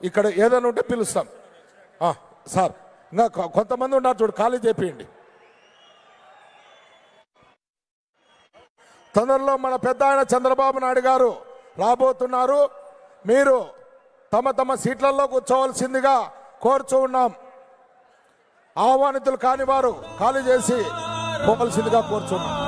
ఇక్కడ ఏదైనా ఉంటే పిలుస్తాం సార్. ఇంకా కొంతమంది ఉన్నారు చూడు, ఖాళీ చేపియండి. తొందరలో మన పెద్ద ఆయన చంద్రబాబు నాయుడు గారు రాబోతున్నారు. మీరు తమ తమ సీట్లలో కూర్చోవలసిందిగా కోరుచూ ఉన్నాం. ఆహ్వానితులు కాని వారు ఖాళీ చేసి పోవలసిందిగా కోరుచున్నాం.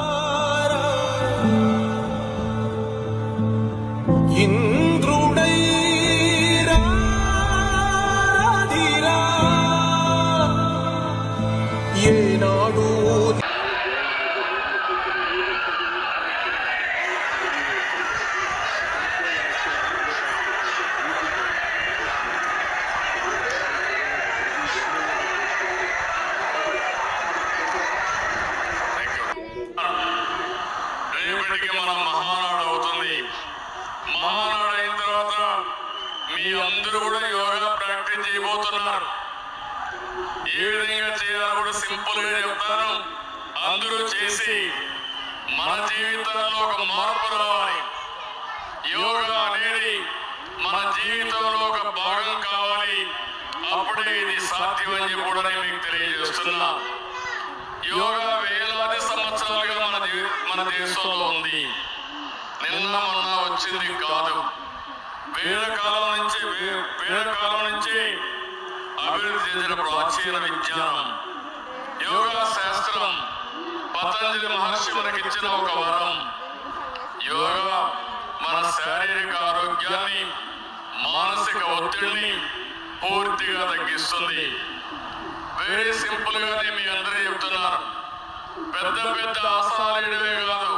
మన మహానాడు అవుతుంది. మహానాడు అయిన తర్వాత మీ అందరూ కూడా యోగా ప్రాక్టీస్ చేయబోతున్నారు. ఏ విధంగా చేయాలో కూడా సింపుల్ గా చెప్తాను. అందరూ చేసి మన జీవితాల్లో ఒక మార్పు రావాలి. యోగా అనేది మన జీవితంలో ఒక భాగం కావాలి. అప్పుడే ఇది సాధ్యమని చెప్పి కూడా మీకు తెలియజేస్తున్నా. యోగా వేలాది సంవత్సరాలుగా మన దేశంలో ఉంది. నిన్న మొన్న వచ్చింది కాదు. వేల కాలం నుంచి అభివృద్ధి చెందిన ప్రాచీన విజ్ఞానం. యోగా శాస్త్రం పతంజలి మహర్షి మనకిచ్చిన ఒక వరం. యోగా మన శారీరక ఆరోగ్యాన్ని, మానసిక ఒత్తిడిని పూర్తిగా తగ్గిస్తుంది. వెరీ సింపుల్ గానే మీ అందరూ చెప్తున్నారు. పెద్ద పెద్ద ఆసనాలు వేయడమే కాదు,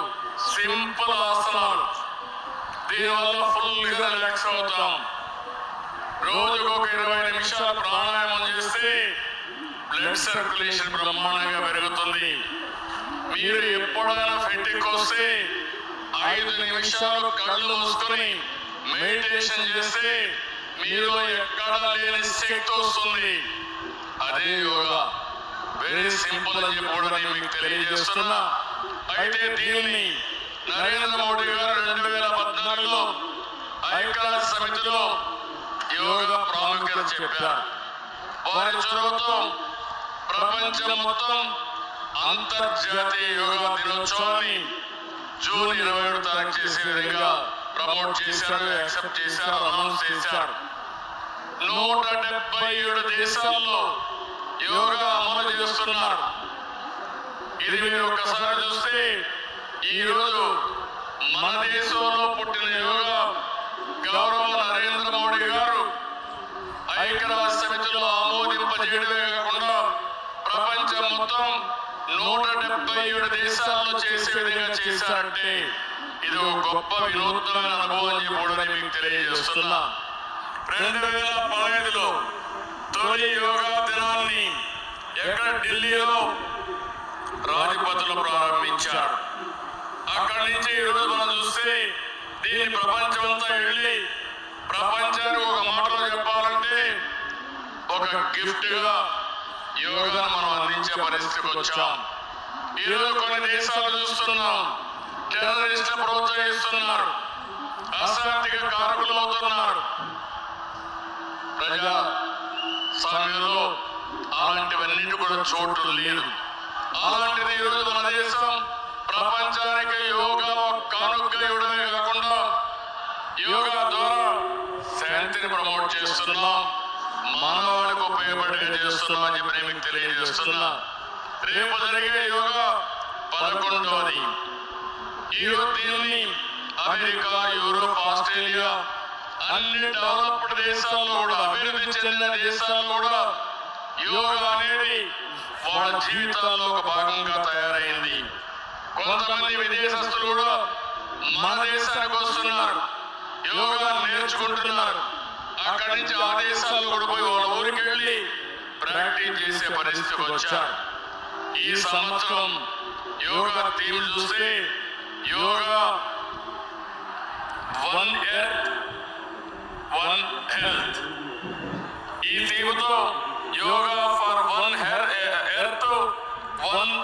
సింపుల్ ఆసనాలు. దీనివల్ల ఫుల్ గా రిలాక్స్ అవుతాం. రోజుకు ఒక 20 నిమిషాలు ప్రాణాయామం చేస్తే బ్లడ్ సర్క్యులేషన్ బ్రహ్మాండంగా పెరుగుతుంది. మీరు ఎప్పుడైనా ఫెట్టిక్ వస్తే 5 నిమిషాలు కళ్ళు మూసుకొని మెడిటేషన్ చేస్తే మీలో ఎక్కడా లేని శక్తి వస్తుంది. అదే యోగా. వెరీ సింపుల్ అని చెప్పి కూడా నేను మీకు తెలియజేస్తున్నా. అయితే దీన్ని నరేంద్ర మోడీ గారు 2014లో ఐక్యరాజ్య సమితిలో యోగా ప్రాముఖ్యత చెప్పారు. వారి చొరవతో ప్రపంచం మొత్తం అంతర్జాతీయ యోగా దినోత్సవాన్ని జూన్ 27 తారీఖు చేసే విధంగా ప్రమోట్ చేశారు, యాక్సెప్ట్ చేశారు, అనౌన్స్ చేశారు. 177 దేశాల్లో యోగా అమలు చేస్తున్నారు. ఇది మీరు ఒకసారి చూస్తే ఈ రోజు మన దేశంలో పుట్టిన యోగా గౌరవ నరేంద్ర మోడీ గారు ఐక్యరాజ్య సమితిలో ఆమోదింపజేయడమే కాకుండా ప్రపంచం మొత్తం 177 దేశాల్లో చేసే విధంగా చేశారంటే ఇది ఒక గొప్ప వినూత్నమైన అనుభవం అని కూడా మీకు తెలియజేస్తున్నా. 2015లో తొలి యోగా దినాన్ని ఎక్కడ ఢిల్లీలో రాజ్పథ్లో ప్రారంభించారు. అక్కడి నుంచి ఈరోజు మనం చూస్తే దీన్ని ప్రపంచం అంతా వెళ్ళి ప్రపంచానికి ఒక మాటలో చెప్పాలంటే ఒక గిఫ్ట్ గా యోగా మనం అందించే పరిస్థితికి వచ్చాం. ఈరోజు కొన్ని దేశాలు చూస్తున్నాం, టెర్రరిస్టులు ప్రోత్సహిస్తున్నారు, అశాంతిక కారకులు అవుతున్నారు. ప్రజా సమయంలో అలాంటివన్నిటి కూడా చోటు లేదు. అలాంటిది ఈరోజు మన దేశం ప్రపంచానికి యోగా కానుకగా ఇవ్వడమే కాకుండా యోగా ద్వారా శాంతిని ప్రమోట్ చేస్తున్నాం, మానవాళికి ఉపయోగపడేలా చేస్తున్నాం అని చెప్పి మీకు తెలియజేస్తున్నా. రేపు జరిగే యోగా 11వది. ఈరోజు దీన్ని అమెరికా, యూరోప్, ఆస్ట్రేలియా అన్ని డెవలప్డ్ దేశాల్లో కూడా, అభివృద్ధి చెందిన దేశాల్లో కూడా యోగా అనేది వాళ్ళ జీవితాల్లో ఒక భాగంగా తయారైంది. కొంతమంది విదేశస్తులు కూడా మన దేశానికి వస్తున్నారు, యోగా నేర్చుకుంటున్నారు. అక్కడి నుంచి ఆ దేశాల్లో కూడా పోయి వాళ్ళ ఊరికి వెళ్ళి ప్రాక్టీస్ చేసే పరిస్థితికి వచ్చారు. ఈ సంవత్సరం యోగా థీమ్ చూస్తే yoga one earth one health. ఈ థీమ్తో yoga for one earth one